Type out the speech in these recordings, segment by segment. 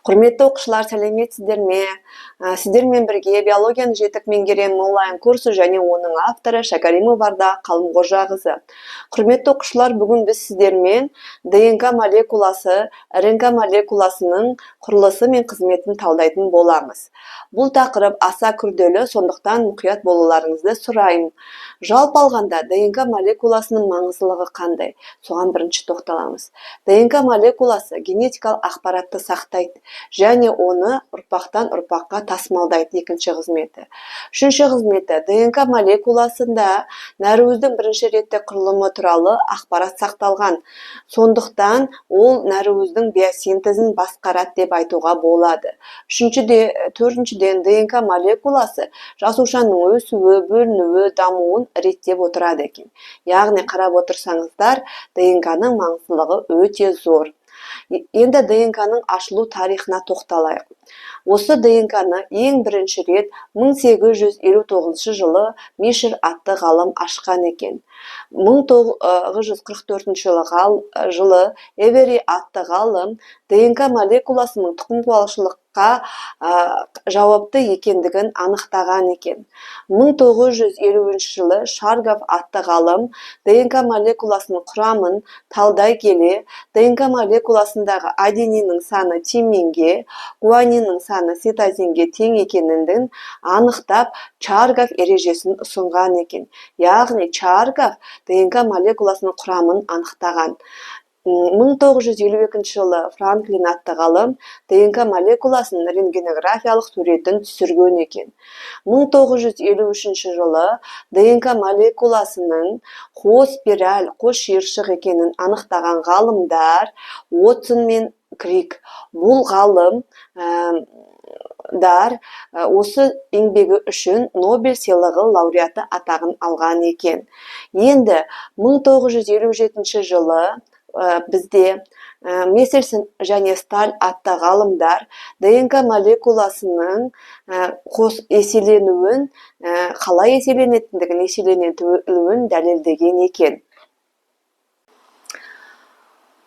Құрметті оқушылар, сәлеметсіздер ме? Сіздермен бірге биологияны жетік меңгеремін онлайн курсы және оның авторы Шәкәримова Арда Қалымқожақызы. Құрметті оқушылар, бүгін біз сіздермен ДНК молекуласы, РНК молекуласының құрылысы мен қызметін талдайтын боламыз. Бұл тақырып аса күрделі, сондықтан мұқият болуларыңызды сұраймын. Жалпы алғанда ДНК молекуласының маңыздылығы қандай? Соған бірінші тоқталамыз. ДНК молекуласы генетикалық ақпаратты сақтайды және оны ұрпақтан ұрпаққа тасымалдайды. Екінші қызметі. Үшінші қызметі, ДНК молекуласында нәруіздің бірінші ретте құрылымы туралы ақпарат сақталған. Сондықтан ол нәруіздің биосинтезін басқарады деп айтуға болады. Төртіншіден, ДНК молекуласы жасушаның өсуі, бөлінуі, дамуын реттеп отырады екен. Яғни қарап отырсаңыздар, ДНК-ның маңыздылығы өте зор. Енді ДНК-ның ашылу тарихына тоқталайық. Осы ДНК-ны ең бірінші рет 1859 жылы Мишер атты ғалым ашқан екен. 1944 жылы Эвери атты ғалым ДНК молекуласының тұқымқуалаушылыққа жауапты екендігін анықтаған екен. 1950 жылы Шаргов атты ғалым ДНК молекуласының құрамын талдай келе, ДНК молекуласындағы адениннің саны тиминге, гуаниннің саны цитозинге тең екенін анықтап, Чаргов ережесін ұсынған екен. Яғни Чаргов ДНК молекуласының құрамын анықтаған. 1952 жылы Франклин атты ғалым ДНК молекуласының рентгенографиялық суретін түсірген екен. 1953 жылы ДНК молекуласының қос спираль, қос шиыршық екенін анықтаған ғалымдар Уотсон мен Крик. Бұл ғалым осы еңбегі үшін Нобель сыйлығы лауреаты атағын алған екен. Енді 1957 жылы бізде Мессельсон және Сталь атты ғалымдар ДНК молекуласының қос еселенуін, қалай еселенетіндігін, еселенетуін дәлелдеген екен.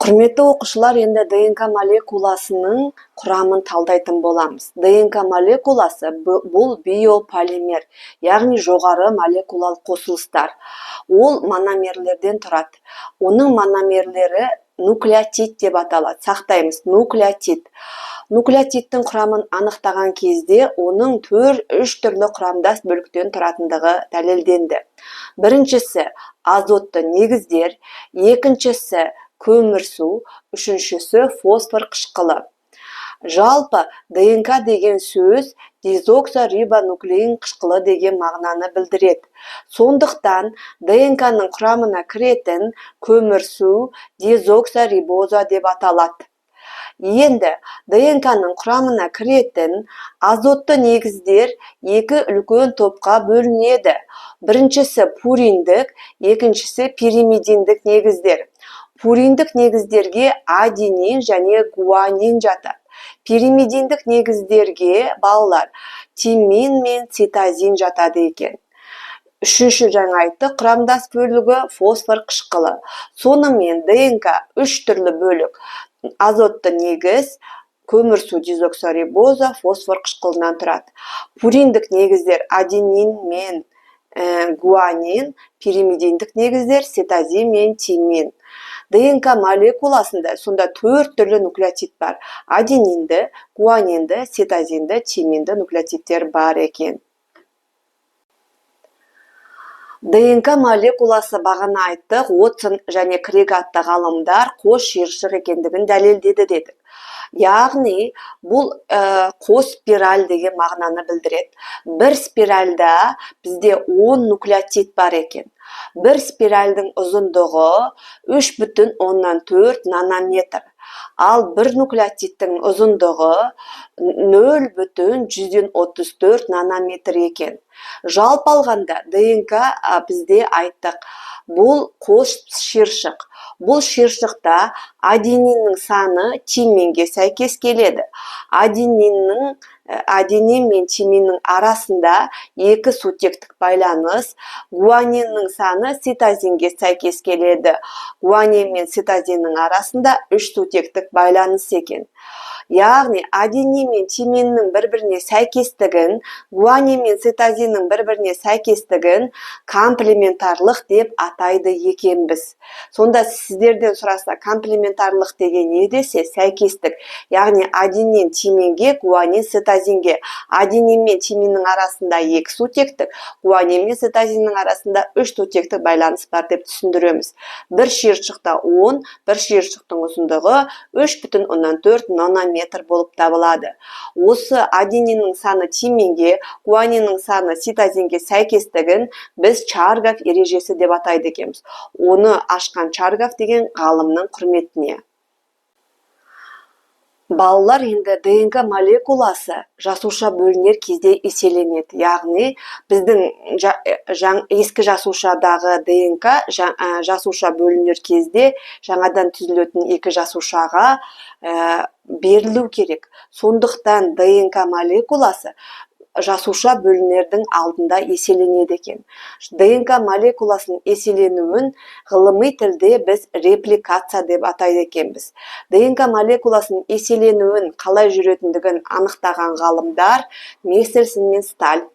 Құрметті оқушылар, енді ДНК молекуласының құрамын талдайтын боламыз. ДНК молекуласы бұл биополимер, яғни жоғары молекулалық қосылыстар. Ол мономерлерден тұрады. Оның мономерлері нуклеотид деп аталады. Сақтаймыз, нуклеотид. Нуклеотидтің құрамын анықтаған кезде оның үш түрлі құрамдас бөліктен тұратындығы дәлелденді. Біріншісі азотты негіздер, екіншісі көмірсу, үшіншісі фосфор қышқылы. Жалпы ДНК деген сөз дезоксорибонуклеин қышқылы деген мағынаны білдіреді. Сондықтан ДНК-ның құрамына кіретін көмірсу дезоксорибоза деп аталады. Енді ДНК-ның құрамына кіретін азотты негіздер екі үлкен топқа бөлінеді. Біріншісі пуриндік, екіншісі пиримидиндік негіздер. Пуриндік негіздерге аденин және гуанин жатады. Пиримидиндік негіздерге балалар тимин мен цитозин жатады екен. Үшінші жаңа айтты, құрамдас бөлігі фосфор қышқылы. Сонымен ДНК үш түрлі бөлік: азотты негіз, көмірсу дезоксорибоза, фосфор қышқылынан тұрады. Пуриндік негіздер аденин мен гуанин, пиримидиндік негіздер цитозин мен тимин. ДНК молекуласында сонда төрт түрлі нуклеотид бар. Аденинді, гуанинді, цитозинді, тиминді нуклеотидтер бар екен. ДНК молекуласы бағана айттық, Уотсон және Крик атты ғалымдар қос шиыршық екендігін дәлелдеді дедік. Яғни бұл қос спираль деген мағынаны білдіреді. Бір спиральда бізде 10 нуклеотид бар екен. Бір спиральдің ұзындығы 3,4 нанометр. Ал бір нуклеотидтің ұзындығы 0,134 нанометр екен. Жалпы алғанда ДНК бізде айттық, бұл қос шиыршық. Бұл шиыршықта адениннің саны тиминге сәйкес келеді. Аденин мен тиминнің арасында екі сутектік байланыс, гуаниннің саны цитозинге сәйкес келеді. Гуанин мен цитозиннің арасында үш сутектік байланыс екен. яғни аденин мен тименнің бір-біріне сәйкестігін, гуанин мен цитозиннің бір-біріне сәйкестігін комплементарлық деп атайды екенбіз. Сонда сіздерден сұраса, комплементарлық деген не десе, сәйкестік. Яғни аденин тименге, гуанин цитозинге. Аденин мен тименнің арасында 2 сутектік, гуанин мен цитозиннің арасында 3 сутектік байланыс бар деп түсіндіреміз. Бір шиыршықта 10, бір шиыршықтың ұзындығы 3,4 нанометр болып табылады. Осы адениннің саны тименге, гуаниннің саны цитозинге сәйкестігін біз Чаргов ережесі деп атайды екенбіз. Оны ашқан Чаргов деген ғалымның құрметіне. Балалар, енді ДНК молекуласы жасуша бөлінер кезде еселенеді. Яғни біздің ескі жасушадағы ДНК жасуша бөлінер кезде жаңадан түзілетін 2 жасушаға берілу керек. Сондықтан ДНК молекуласы жасуша бөлінердің алдында еселенеді екен. ДНК молекуласының еселенуін ғылыми тілде біз репликация деп атайды екенбіз. ДНК молекуласының еселенуін қалай жүретіндігін анықтаған ғалымдар Мессельсон мен Сталь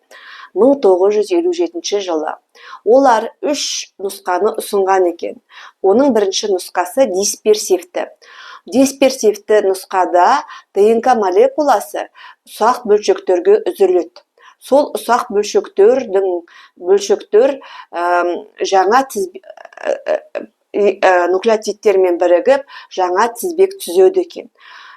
1957 жылы. Олар 3 нұсқаны ұсынған екен. Оның бірінші нұсқасы дисперсивті. Дисперсивті нұсқада ДНК молекуласы ұсақ бөлшектерге үзіледі. Сол ұсақ бөлшектер жаңа нуклеотидтермен бірігіп жаңа тізбек түзеді екен.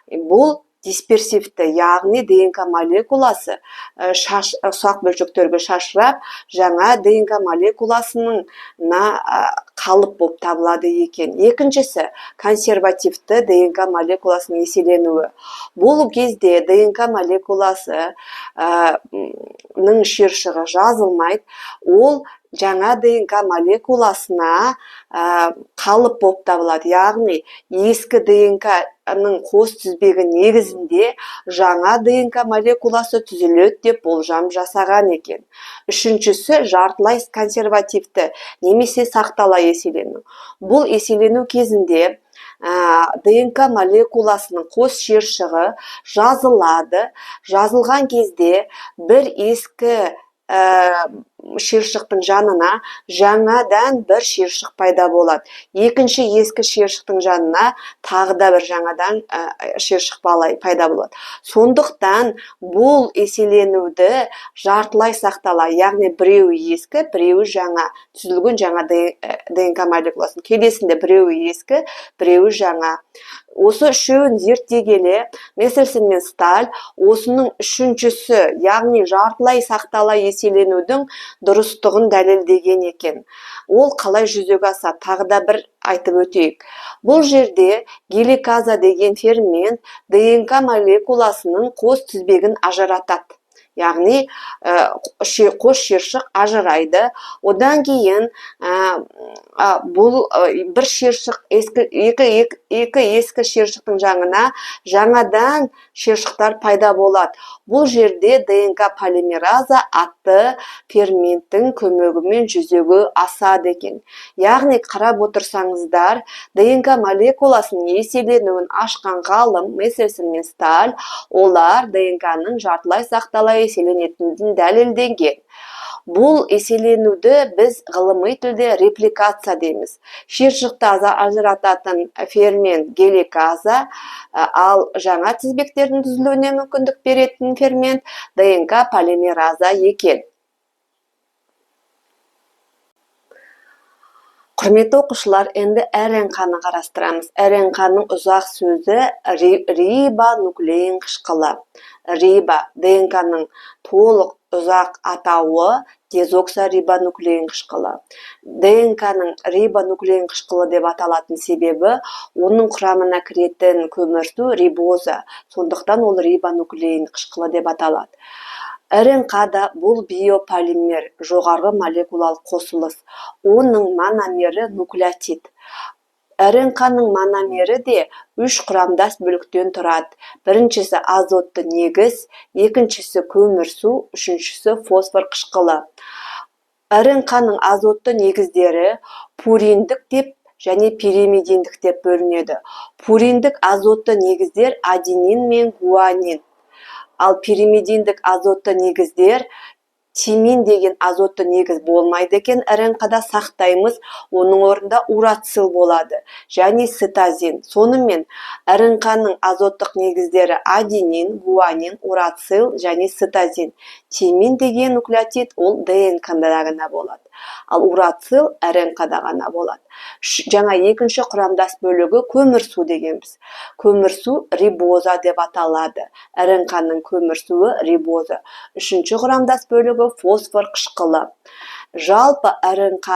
Бұл дисперсивті, яғни ДНК молекуласы ұсақ бөлшектерге шашырап, жаңа ДНК молекуласының қалып болып табылады екен. Екіншісі консервативті ДНК молекуласының еселенуі. Бұл кезде ДНК молекуласының шиыршығы жазылмайды, ол жаңа ДНК молекуласына қалып болып табылады. Яғни ескі ДНК-ның қос тізбегі негізінде жаңа ДНК молекуласы түзіледі деп болжам жасаған екен. Үшіншісі жартылай консервативті немесе сақталай еселену. Бұл еселену кезінде ДНК молекуласының қос шиыршығы жазылады. Жазылған кезде бір ескі шиыршықтың жанына жаңадан бір шиыршық пайда болады. Екінші ескі шиыршықтың жанына тағы да бір жаңадан шиыршық пайда болады. Сондықтан бұл еселенуді жартылай сақталай, яғни біреуі ескі, біреуі жаңа, түзілген жаңа ДНК молекуласын. Келесінде біреуі ескі, біреуі жаңа. Осы үшеуін зерттей келе, Мессельсон мен Сталь осының үшіншісі, яғни жартылай сақталай еселенудің дұрыстығын дәлелдеген екен. Ол қалай жүзеге асады, тағы да бір айтып өтейік. Бұл жерде геликаза деген фермент ДНК молекуласының қос тізбегін ажыратады. Яғни қос шиыршық ажырайды. Одан кейін бұл бір шиыршық екі ескі шиыршықтың жанына жаңадан шиыршықтар пайда болады. Бұл жерде ДНК полимераза атты ферменттің көмегімен жүзеге асады екен. Яғни қарап отырсаңыздар, ДНК молекуласының еселенуін ашқан ғалым Мессельсон мен Сталь, олар ДНК-ның жартылай сақталай еселенетіндігін дәлелденген. Бұл еселенуді біз ғылыми тілде репликация дейміз. Шиыршықты ажырататын фермент геликаза, ал жаңа тізбектердің түзілуіне мүмкіндік беретін фермент ДНК полимераза екен. Құрметті оқушылар, енді РНК-ны қарастырамыз. РНК-ның ұзақ сөзі рибонуклеин қышқылы. Риба ДНК-ның толық ұзақ атауы дезоксирибонуклеин қышқылы. ДНК-ның рибонуклеин қышқылы деп аталатын себебі оның құрамына кіретін көмірсу рибоза. Сондықтан ол рибонуклеин қышқылы деп аталады. РНК-да бұл биополимер, жоғарғы молекулалық қосылыс. Оның мономері нуклеотид. РНК-ның мономері де 3 құрамдас бөліктен тұрады. Біріншісі азотты негіз, екіншісі көмірсу, үшіншісі фосфор қышқылы. РНК-ның азотты негіздері пуриндік деп және пиримидиндік деп бөлінеді. Пуриндік азотты негіздер аденин мен гуанин. Ал пиримидиндік азотты негіздер тимин деген азотты негіз болмайды екен, РНК-да сақтаймыз, оның орнында урацил болады және цитозин. Сонымен РНК-ның азоттық негіздері аденин, гуанин, урацил және цитозин. Тимин деген нуклеотид ол ДНК-да ғана болады. Ал урацил РНК-да ғана болады. Жаңа екінші құрамдас бөлігі көмірсу дегенбіз. Көмірсу рибоза деп аталады. РНК-ның көмірсуы рибоза. Үшінші құрамдас бөлігі фосфор қышқылы. Жалпы РНК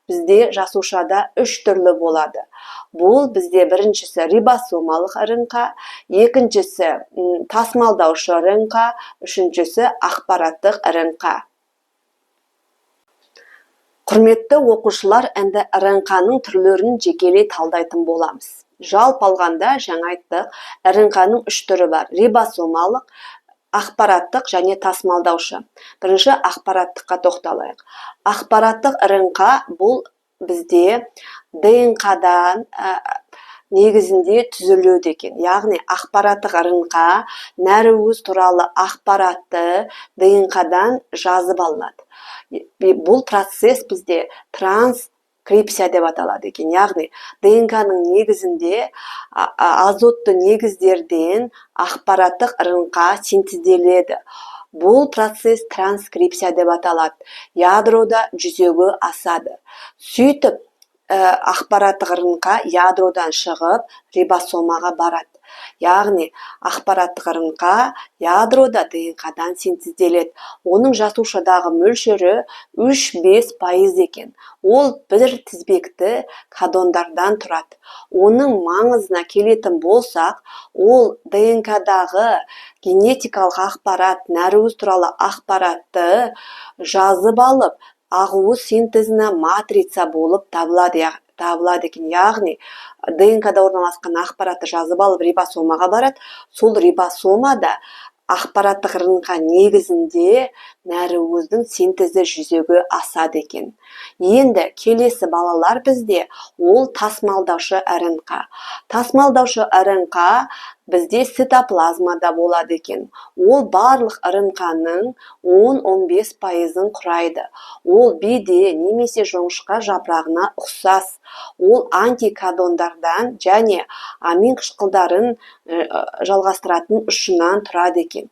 бізде жасушада 3 түрлі болады. Бұл бізде біріншісі рибосомалық РНК, екіншісі тасымалдаушы РНК, үшіншісі ақпараттық РНК. Құрметті оқушылар, енді РНК-ның түрлерін жекелей талдайтын боламыз. Жалпы алғанда жаңа айттық, РНК-ның 3 түрі бар. Рибосомалық, ақпараттық және тасымалдаушы. Бірінші ақпараттыққа тоқталайық. Ақпараттық РНК бұл бізде ДНК-дан негізінде түзіледі екен. Яғни ақпараттық РНК нәруыз туралы ақпаратты ДНК-дан жазып алынады. Бұл процесс бізде транскрипция деп аталады екен. Яғни ДНК-ның негізінде азотты негіздерден ақпараттық РНК синтезделеді. Бұл процесс транскрипция деп аталады. Ядрода жүзеге асады. Сөйтіп ақпараттық РНК ядродан шығып рибосомаға барады. Яғни ақпараттық РНК ядрода ДНК-дан синтезделеді. Оның жасушадағы мөлшері 3-5% екен. Ол бір тізбекті кодондардан тұрады. Оның маңызына келетін болсақ, ол ДНК-дағы генетикалық ақпарат, нәруыз туралы ақпаратты жазып алып, ақуыз синтезіне матрица болып табылады екен. Яғни ДНК-да орналасқан ақпаратты жазып алып рибосомаға барады. Сол рибосомада ақпараттық РНК негізінде нәруыздің синтезі жүзеге асады екен. Енді келесі балалар бізде ол тасымалдаушы РНК. Тасымалдаушы РНК бізде цитоплазмада болады екен. Ол барлық РНК-ның 10-15%-ын құрайды. Ол беде немесе жоңышқа жапырағына ұқсас. Ол антикодондардан және амин қышқылдарын жалғастыратын ұшынан тұрады екен.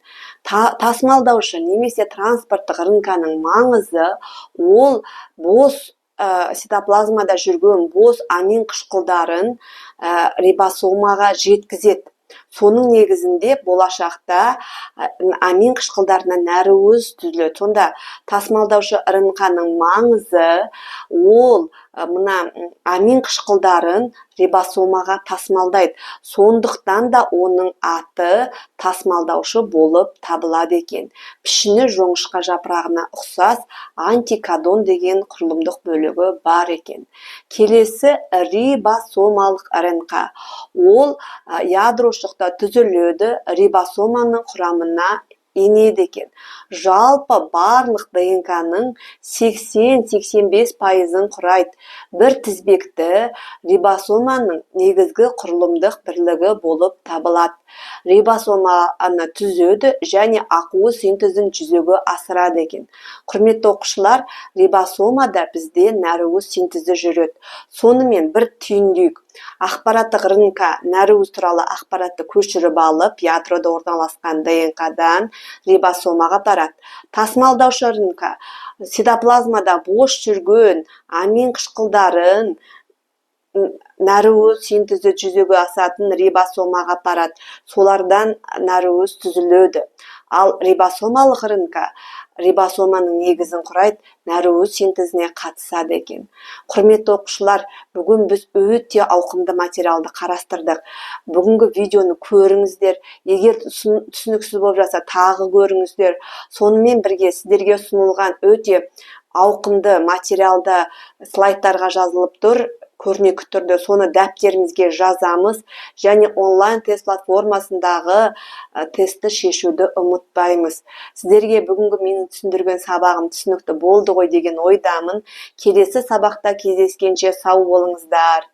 Тасымалдаушы немесе транспорттық РНК-ның маңызы ол бос цитоплазмада жүрген бос амин қышқылдарын рибосомаға жеткізеді. Соның негізінде болашақта амин қышқылдарынан нәруыз түзіледі. Сонда тасымалдаушы РНК-ның маңызы ол мына амин қышқылдарын рибосомаға тасымалдайды. Сондықтан да оның аты тасымалдаушы болып табылады екен. Пішіні жоңышқа жапырағына ұқсас антикодон деген құрылымдық бөлігі бар екен. Келесі рибосомалық РНК. Ол ядрошықта түзіледі, рибосоманың құрамына енеді екен. Жалпы барлық ДНК-ның 80-85%-ын құрайды. Бір тізбекті рибосоманың негізгі құрылымдық бірлігі болып табылады. Рибосоманы түзеді және ақуыз синтезін жүзеге асырады екен. Құрметті оқушылар, рибосомада бізде нәруыз синтезі жүреді. Сонымен бір түйіндейік. Ақпараттық РНК нәруыз туралы ақпаратты көшіріп алып, ядрода орналасқан ДНК-дан рибосомаға барады. Тасымалдаушы РНК цитоплазмада бос жүрген амин қышқылдарын нәруыз синтезі жүзеге асатын рибосомаға барады. Солардан нәруыз түзіледі. Ал рибосомалық РНК рибосоманың негізін құрайды, нәруыз синтезіне қатысады екен. Құрметті оқушылар, бүгін біз өте ауқымды материалды қарастырдық. Бүгінгі видеоны көріңіздер. Егер түсініксіз болып жатса, тағы көріңіздер. Сонымен бірге сіздерге ұсынылған өте ауқымды материалды слайдтарға жазылып тұр. Көрнекі түрде соны дәптерімізге жазамыз және онлайн тест платформасындағы тестті шешуді ұмытпаймыз. Сіздерге бүгінгі менің түсіндірген сабағым түсінікті болды ғой деген ойдамын. Келесі сабақта кездескенше сау болыңыздар.